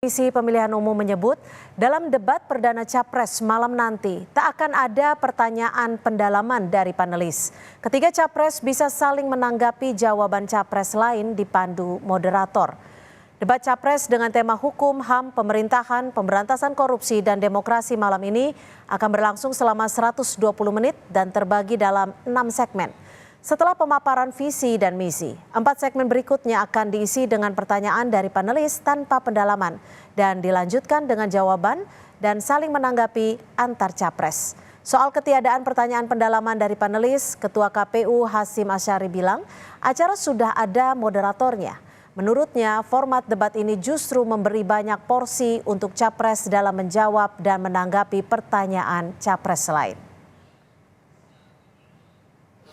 Komisi Pemilihan Umum menyebut dalam debat perdana Capres malam nanti tak akan ada pertanyaan pendalaman dari panelis. Ketiga Capres bisa saling menanggapi jawaban Capres lain dipandu moderator. Debat Capres dengan tema hukum, HAM, pemerintahan, pemberantasan korupsi dan demokrasi malam ini akan berlangsung selama 120 menit dan terbagi dalam 6 segmen. Setelah pemaparan visi dan misi, 4 segmen berikutnya akan diisi dengan pertanyaan dari panelis tanpa pendalaman dan dilanjutkan dengan jawaban dan saling menanggapi antar capres. Soal ketiadaan pertanyaan pendalaman dari panelis, Ketua KPU Hasyim Asyari bilang acara sudah ada moderatornya. Menurutnya, format debat ini justru memberi banyak porsi untuk capres dalam menjawab dan menanggapi pertanyaan capres lain.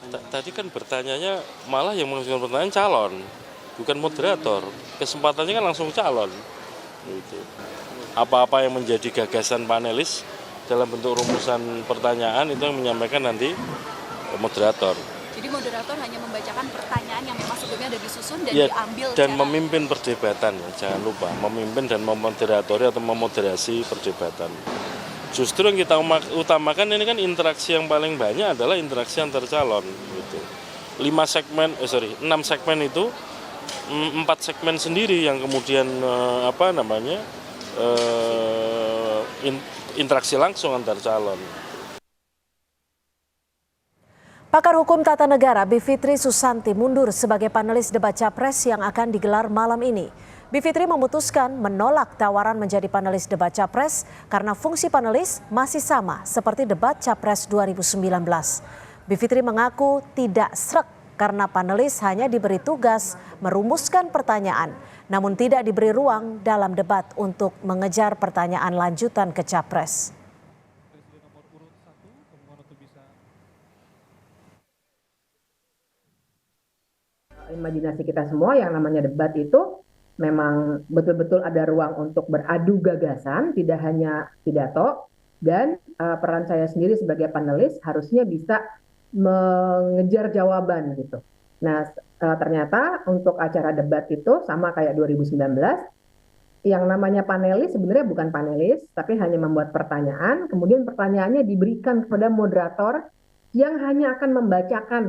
Tadi kan bertanyanya malah yang mengajukan pertanyaan calon, bukan moderator. Kesempatannya kan langsung calon. Gitu. Apa-apa yang menjadi gagasan panelis dalam bentuk rumusan pertanyaan itu yang menyampaikan nanti moderator. Jadi moderator hanya membacakan pertanyaan yang memang sebelumnya ada disusun dan ya, diambil dan memimpin perdebatan, ya, jangan lupa memimpin dan memoderatori atau memoderasi perdebatan. Justru yang kita utamakan ini kan interaksi yang paling banyak adalah interaksi antar calon. Gitu. 6 segmen itu 4 segmen sendiri yang kemudian interaksi langsung antar calon. Pakar Hukum Tata Negara Bivitri Susanti mundur sebagai panelis debat Capres yang akan digelar malam ini. Bivitri memutuskan menolak tawaran menjadi panelis debat Capres karena fungsi panelis masih sama seperti debat Capres 2019. Bivitri mengaku tidak srek karena panelis hanya diberi tugas merumuskan pertanyaan, namun tidak diberi ruang dalam debat untuk mengejar pertanyaan lanjutan ke Capres. Imajinasi kita semua yang namanya debat itu memang betul-betul ada ruang untuk beradu gagasan, tidak hanya pidato, dan peran saya sendiri sebagai panelis harusnya bisa mengejar jawaban gitu. Nah, ternyata untuk acara debat itu sama kayak 2019, yang namanya panelis sebenarnya bukan panelis, tapi hanya membuat pertanyaan, kemudian pertanyaannya diberikan kepada moderator yang hanya akan membacakan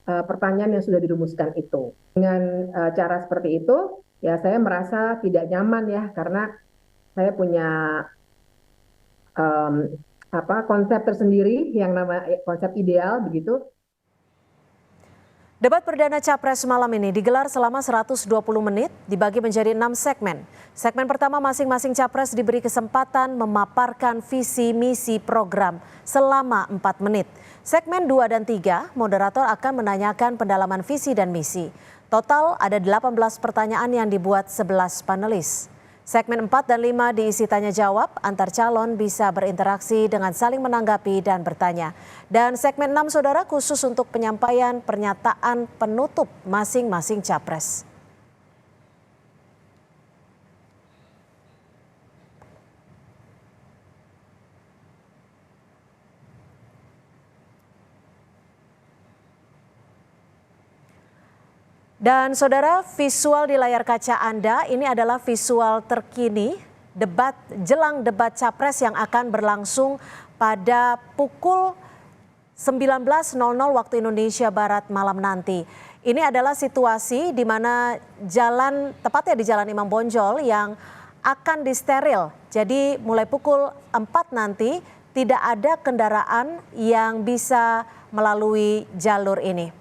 pertanyaan yang sudah dirumuskan itu. Dengan cara seperti itu, ya saya merasa tidak nyaman ya, karena saya punya konsep tersendiri yang konsep ideal begitu. Debat perdana Capres malam ini digelar selama 120 menit dibagi menjadi 6 segmen. Segmen pertama masing-masing Capres diberi kesempatan memaparkan visi misi program selama 4 menit. Segmen 2 dan 3, moderator akan menanyakan pendalaman visi dan misi. Total ada 18 pertanyaan yang dibuat 11 panelis. Segmen 4 dan 5 diisi tanya jawab, antar calon bisa berinteraksi dengan saling menanggapi dan bertanya. Dan segmen 6 saudara khusus untuk penyampaian pernyataan penutup masing-masing Capres. Dan saudara, visual di layar kaca Anda ini adalah visual terkini jelang debat Capres yang akan berlangsung pada pukul 19.00 waktu Indonesia Barat malam nanti. Ini adalah situasi di mana tepatnya di Jalan Imam Bonjol yang akan disteril. Jadi mulai pukul 4 nanti tidak ada kendaraan yang bisa melalui jalur ini.